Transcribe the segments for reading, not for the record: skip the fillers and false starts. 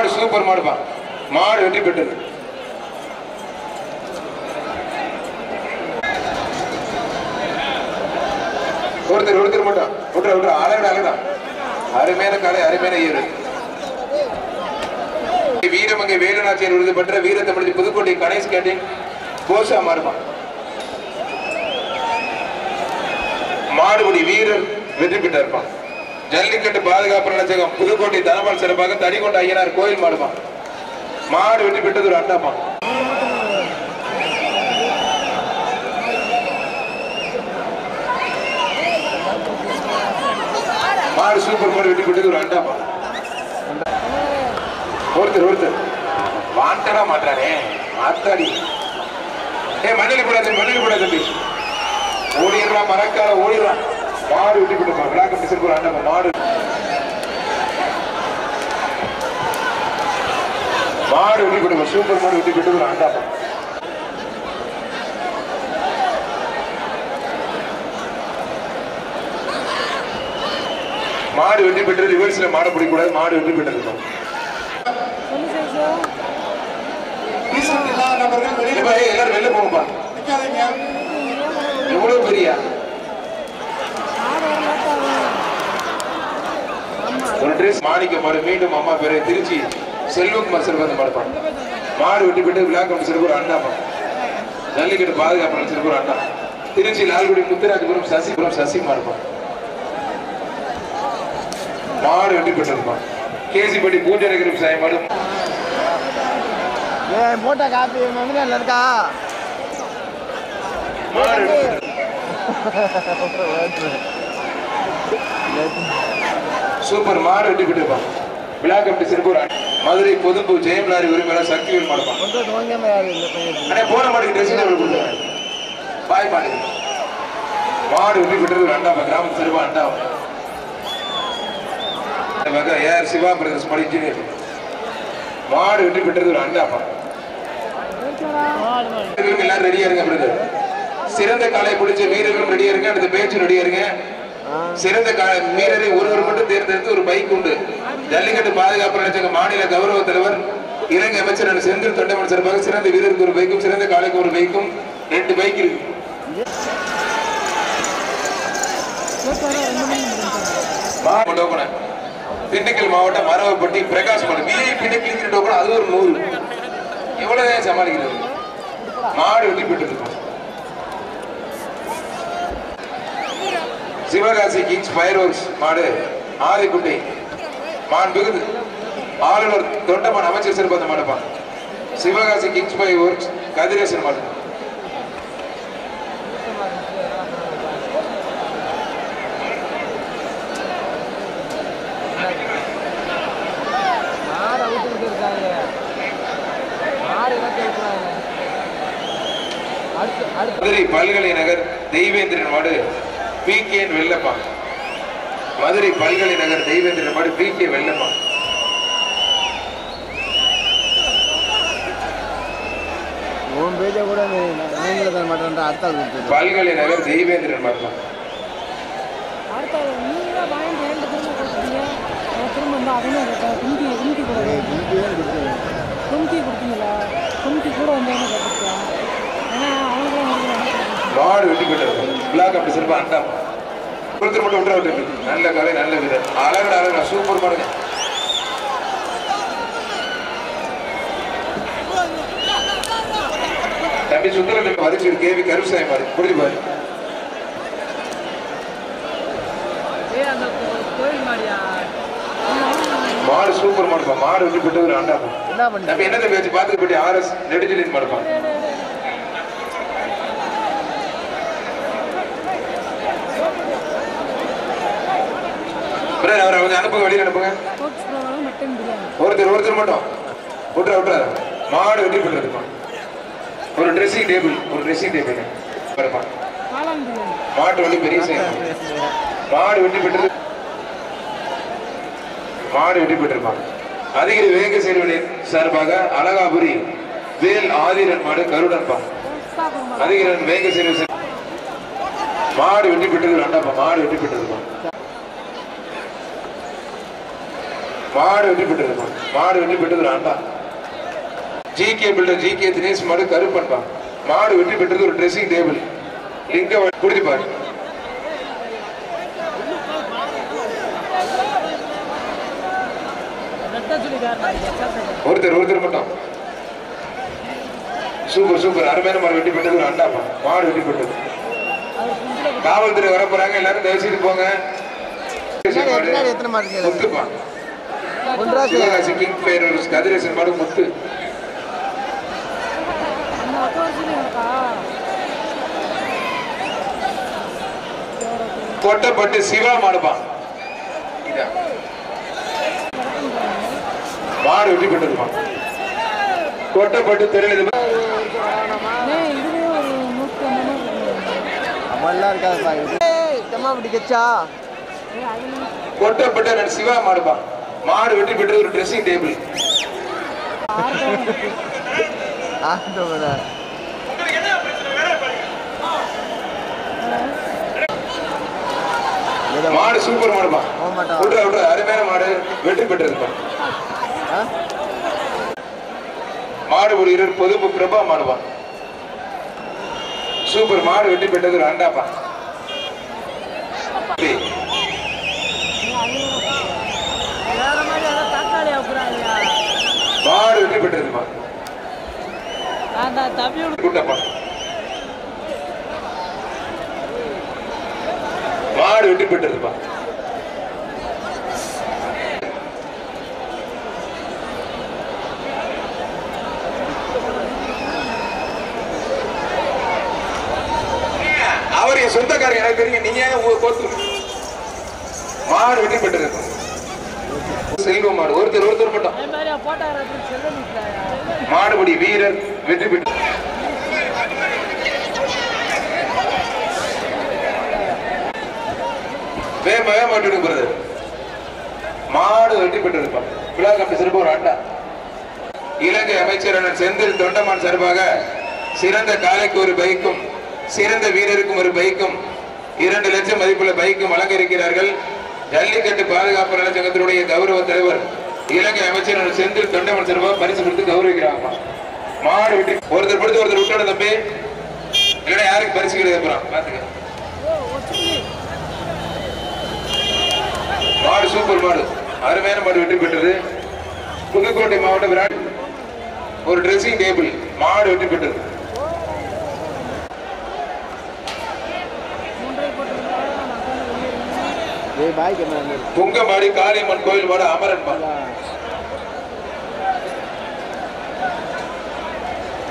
மாடு சூப்பர் மாடுப்பா. மாடு வெற்றி பெற்றது. ஒருத்தர் மட்டும் விட்டுற அழகா அருமையான காலை, அருமையான ஈரு. வீரமங்கை வேலுநாச்சியார் விருது பெற்ற வீரத்தமிழ் புதுக்கோட்டை கணேஷ் கேட்டிங் கோஷா மாறுமா. மாடுபடி வீரர் வெற்றி பெற்றிருப்பான். ஜல்லிக்கட்டு பாதுகாப்பு நிலைச்சகம் புதுக்கோட்டை தனபால் சிறப்பாக தடிகொண்ட ஐயனார் கோயில் மாடுமா. மாடு வெற்றி பெற்றது ஒரு அண்டாமா. மாடு சூப்பர் மாடு வெற்றி பெற்றது ஒரு அண்டாமா. ஒருத்தர் வாண்டடா மாட்டானே ஆத்தாடி. மண்ணில் கூட தம்பி ஓடிடுறான், மரக்கால ஓடிடுறான். மாடு வெட்டி போட்டு பிளாக் டிசைன் ஒரு அண்டமா. மாடு வெட்டி போட்டு சூப்பர் மாடு வெட்டி போட்டு ஒரு அண்டாமா. மாடு வெட்டி பெற்று ரிவர்ஸ்ல மாட பிடிக்கூடாது. மாடு வெட்டி பெற்றிருக்கோம். எல்லாரும் வெளில போகும்பா. எவ்வளவு பெரிய ஒரு ட்ரெஸ் மாணிக்க மாடு. மீண்டும் அம்மா பேரு திருச்சி செல்வகுமார் சிறப்பு மாடுப்பான். மாடு வெட்டி பெற்று விழா கமிட்டி சிறப்பு ஒரு அண்டாமா. ஜல்லிக்கட்டு பாதுகாப்பு சிறப்பு ஒரு அண்டா. திருச்சி லால்குடி முத்துராஜபுரம் சசி மாடுப்பான். மாடு வெட்டி பெற்றிருப்பான். கேசிப்பட்டி பூஜை நகரம் சாய் மாடு. மோட்டா காப்பி இருக்கா சூப்பர் மாடு வெட்டி பெற்றிருப்பான். விழா கமிட்டி சிறப்பு மதுரை பொதுப்பு ஜெயம் லாரி உரிமையாளர் சக்திவேல் மாடுப்பான். போன மாட்டுக்கு ட்ரெஸ்ஸிங் டேபிள் கொடுத்தாங்க. பாய் மாடு. மாடு வெட்டி பெற்றது ஒரு அண்டாமா. கிராமத்து சிறப்பு அண்டாமா. ஏஆர் சிவா பிரதர்ஸ் மாடு இன்ஜினியர். மாடு வெற்றி பெற்றது ஒரு அண்டாப்பா. எல்லாரும் ரெடியா இருங்க பிரதர். சிறந்த காலை பிடிச்ச வீரர்களும் ரெடியா இருங்க. அடுத்த பேச்சு ரெடியா இருங்க. சிறந்த வீரரை ஒருவர் மட்டும் தேர்ந்தெடுத்து ஒரு பைக் உண்டு. ஜல்லிக்கட்டு பாதுகாப்பு நிலைச்சங்க மாநில கௌரவ தலைவர் இலங்கை அமைச்சர் செந்தில் தொண்டமன் சிறப்பாக சிறந்த வீரருக்கு ஒரு பைக்கும் சிறந்த காலைக்கு ஒரு பைக்கும் 2 பைக் இருக்கு. திண்டுக்கல் மாவட்டம் மரவப்பட்டி பிரகாஷ் மாடு விஐபி டோக்கன் அது ஒரு 100. எவ்வளவுதான் சமாளிக்கிறது. மாடு வெட்டி பெற்று சிவகாசி கிங்ஸ் ஃபயர் ஒர்க்ஸ் மாடு ஆதிக்குட்டை மாண்புமிகு ஆளுநர் தொண்டமான் அமைச்சர் சிறப்பு மாடுப்பான். Sivakasi kings fire works Kathiresan மாடு. மதுரை பல்கலை நகர் தெய்வேந்திரன் மாடு PK வெள்ளப்பா. மதுரை பல்கலை நகர் தெய்வேந்திரன் மாடு PK வெள்ளப்பா. பல்கலை நகர் தெய்வேந்திரன் மாடு. மாடு வெட்டி பெற்றது பிளாக் அப்படி சிறப்பா அண்டா. ஒருத்தர் மட்டும் விட்டு நல்ல கலை நல்ல வீரர். அழகா சூப்பர் மாடுங்க. தம்பி சுந்தர வரிச்சு கேவி கருசாய் மாடு புரிஞ்சு பாரு. மாடு சூப்பர் மாடுப்பா. மாடு வெட்டி பெற்றது ஒரு அண்டா. தம்பி என்ன தம்பி வச்சு பார்த்துட்டு போயிட்டு RS நெடுஞ்சலின் மாடுப்பான். அவரை கொஞ்சம் அனுப்புங்க, வெளியில் அனுப்புங்க. ஒருத்தர் மட்டும் விட்டுற. மாடு வெட்டி பெற்றிருப்பான். ஒரு ட்ரெஸ்ஸிங் டேபிள் இருப்பான். மாட்டு வண்டி பெரிய மாடு வெட்டி பெற்றிருப்பான். அதிகிரி வேங்க சேர்வனி சார்பாக அழகாபுரி வேல் ஆதிரன் மாடு கருடன்பான். அதிகிரன் வேங்க சேர்வன் மாடு வெட்டி பெற்றது ரெண்டாப்பா. மாடு வெட்டி பெற்றிருப்பான். மாடு வெற்றி பெற்றது. மாடு வெற்றி பெற்றது ஆண்டா. ஜிகே பில்டர் ஜிகே தினேஷ் மாடு கருப்பன்பா. மாடு வெற்றி பெற்றது ஒரு ட்ரெஸ்ஸிங் டேபிள். லிங்க குடிப்பாரு. ஒருத்தர் மட்டும். Super super. அருமையான மாடு வெற்றி பெற்றது ஒரு அண்டாப்பா. மாடு வெற்றி பெற்றது. காவல்துறை வர போறாங்க, எல்லாரும் தயவுசெய்து போங்க. முத்துப்பா சிவகாசி கிங் பேர் கதிரேசன் மாடு முத்து. கொட்டப்பட்டு சிவா மாடுப்பா. மாடு வெற்றி பெற்றதுப்பா. கொட்டப்பட்டு தெரியல கொட்டப்பட்ட சிவா மாடுப்பா. மாடு வெற்றி பெற்றது ஒரு ட்ரெஸ்ஸிங் டேபிள். மாடு சூப்பர் மாடுப்பா. அருமையான மாடு வெற்றி பெற்றதுப்பா. மாடு ஒரு இரண்டு பொதுப்பு பிரபா மாடுப்பா. சூப்பர் மாடு வெற்றி பெற்றது ஒரு அண்டாப்பா. மாடு வெற்றி பெற்றதுப்பா. மாடு வெற்றி பெற்றதுப்பா. அவர் என் சொந்தக்காரங்க, எனக்கு தெரியும். நீங்க மாடு வெற்றி பெற்றது. செல்வம் மாடு ஒருத்தர் மட்டும். மாடுபடி வீரர் வெற்றி பெற்று. மாட்டு மாடு வெற்றி பெற்றிருப்பா. விழா கமிட்டி சிறப்பு ஒரு ஆண்டா. இலங்கை அமைச்சர் செந்தில் தொண்டமான் சார்பாக சிறந்த காலைக்கு ஒரு பைக்கும் சிறந்த வீரருக்கும் ஒரு பைக்கும் 2 லட்சம் மதிப்புள்ள பைக்கும் வழங்க இருக்கிறார்கள். ஜல்லிக்கட்டு பாதுகாப்பு நலச்சங்கத்தினுடைய கௌரவ தலைவர் இலங்கை அமைச்சர் செந்தில் தொண்டமான் சார்பாக பரிசு கொடுத்து கௌரவிக்கிறாங்க. மாடு வெற்றி. ஒருத்தர் படுத்து ஒருத்தர் விட்டோட தம்பி, இல்லைன்னா யாருக்கு பரிசு கிடையாது பாத்துக்க. மாடு சூப்பர் மாடு, அருமையான மாடு வெற்றி பெற்றது. புதுக்கோட்டை மாவட்டம் விராட் ஒரு ட்ரெஸ்ஸிங் டேபிள். மாடு வெற்றி பெற்றது. புங்கமாடி காளியம்மன் கோயில் மாடு அமரன் மாடு.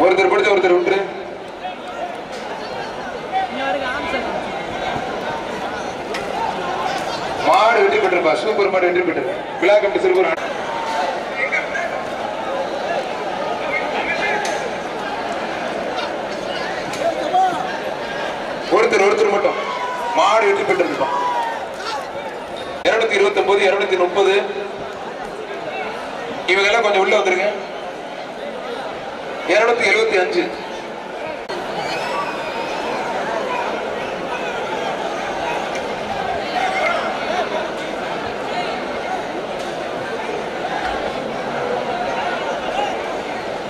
ஒருத்தர் படுத்து ஒருத்தர் விட்டு. மாடு வெற்றி பெற்றிருப்பா. சூப்பர் மாடு வெற்றி பெற்றது. விழா கமிட்டி சிறுவர் ஒருத்தர் மட்டும். மாடு வெற்றி பெற்றிருப்பா. 229 230. இவங்க எல்லாம் கொஞ்சம் உள்ள வந்துருங்க. 275.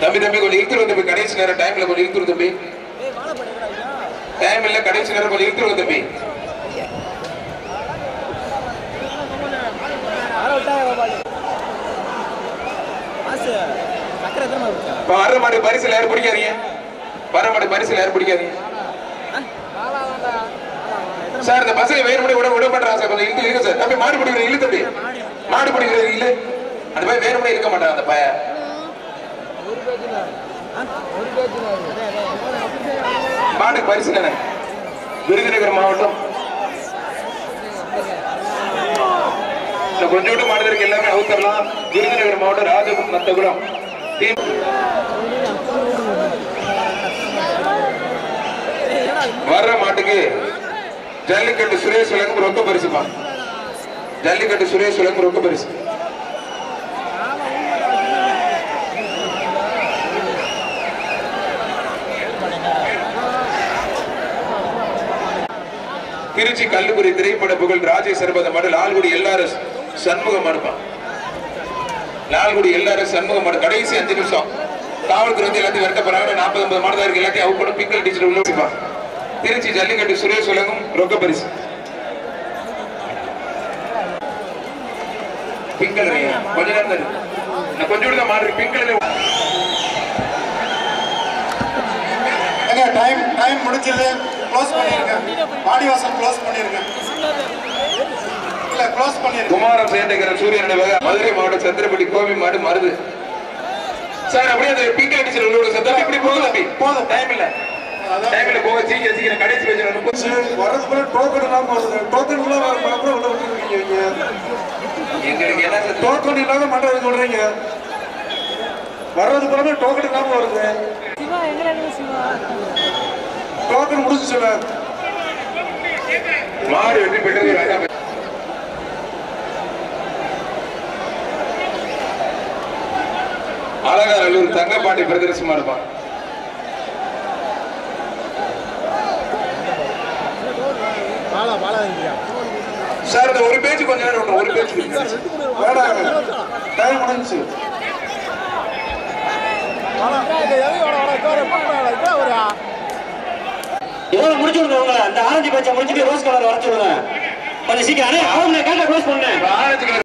தம்பி கொஞ்சம் இழுத்துருவோம் தம்பி. கடைசி நேரம் டைம்ல கொஞ்சம் இழுத்துருவோம் தம்பி. டைம் இல்ல, கடைசி நேரம் கொஞ்சம் இழுத்துருவோம் தம்பி. வர மாடு பரிசுல யாரும் பிடிக்காதீங்க. வர மாடு பரிசுல யாரும் பிடிக்காதீங்க சார். இந்த பசங்க வேறு முடி விட மாட்டாங்க சார். கொஞ்சம் இழுத்து இருக்கு சார். தம்பி மாடு பிடிக்கிற இழு தம்பி. மாடு பிடிக்கிற இல்ல, அந்த பையன் வேறு முடி இருக்க மாட்டான். அந்த பையன் மாட்டுக்கு பரிசு தானே. விருதுநகர் மாவட்டம் கொஞ்சம் விட்டு மாடுதற்கு எல்லாமே அவுத்தரலாம். விருதுநகர் மாவட்டம் ராஜபுரம் நத்தகுளம் வர்ற மாட்டுக்கு ஜல்லிக்கட்டு சுரேஷ் விலங்கு ரொக்க பரிசுப்பா. ஜல்லிக்கட்டு சுரேஷ் விலங்கு ரொக்க பரிசு. திருச்சி கல்லூரி திரைப்பட புகழ் ராஜேஷ் சர்பத மடல் ஆல்குடி எல்லாரும் சண்முகம் அனுப்பான். லால்குடி எல்லாரும் சண்முகம் மாடு கடைசி 5 நிமிஷம் காவல்துறை வந்து எல்லாத்தையும் விரட்ட போறாங்க. 40-50 மாடு தான் இருக்கு. எல்லாத்தையும் அவுட் பண்ணி பிங்கல் டீச்சர் உள்ள வச்சுப்பா. திருச்சி ஜல்லிக்கட்டு சுரேஷ் உலகம் ரொக்க பரிசு பிங்கல் கொஞ்ச நேரம் தான் நான் கொஞ்சம் தான் மாடு பிங்கல் டைம் முடிஞ்சது. க்ளோஸ் பண்ணிருக்கேன். வாடிவாசல் க்ளோஸ் பண்ணிருக்கேன். இல்ல க்ளோஸ் பண்ணிருக்கேன். குமாரம் சேண்டகர சூரியன் மதுரை மாவட்டம் சந்திரப்பட்டி கோவை மாடு மருது சார். அப்படியே அந்த பிங்கல் டீச்சர் உள்ள சத்தம் இப்படி போகுது. போதும். டைம் இல்ல போக சீக்கிரம் கடைசி பேச்சு வரது கூட டோக்கன் இல்லாம டோக்கன் எங்களுக்கு என்ன டோக்கன் இல்லாம மாட்டேன் சொல்றீங்க. வர்றது கூட டோக்கன் இல்லாம வருது. டோக்கன் முடிச்சு சொல்ல மாடு வெற்றி பெற்றது. அழகாரல்லூர் தங்கப்பாண்டி பிரதர்சனமா இருப்பான். சார் இந்த ஒரு பேஜ் கொஞ்ச நேரம் ஒரு பேஜ் டைம் முடிஞ்சு. எவ்வளவு முடிச்சு விடுங்க. அந்த ஆரஞ்சு பேச்சை முடிச்சுட்டு ரோஸ் கலர் வர சொல்லுங்க கொஞ்சம் சீக்கிரம். கேட்ட க்ளோஸ் பண்ணேன். ஆரஞ்சு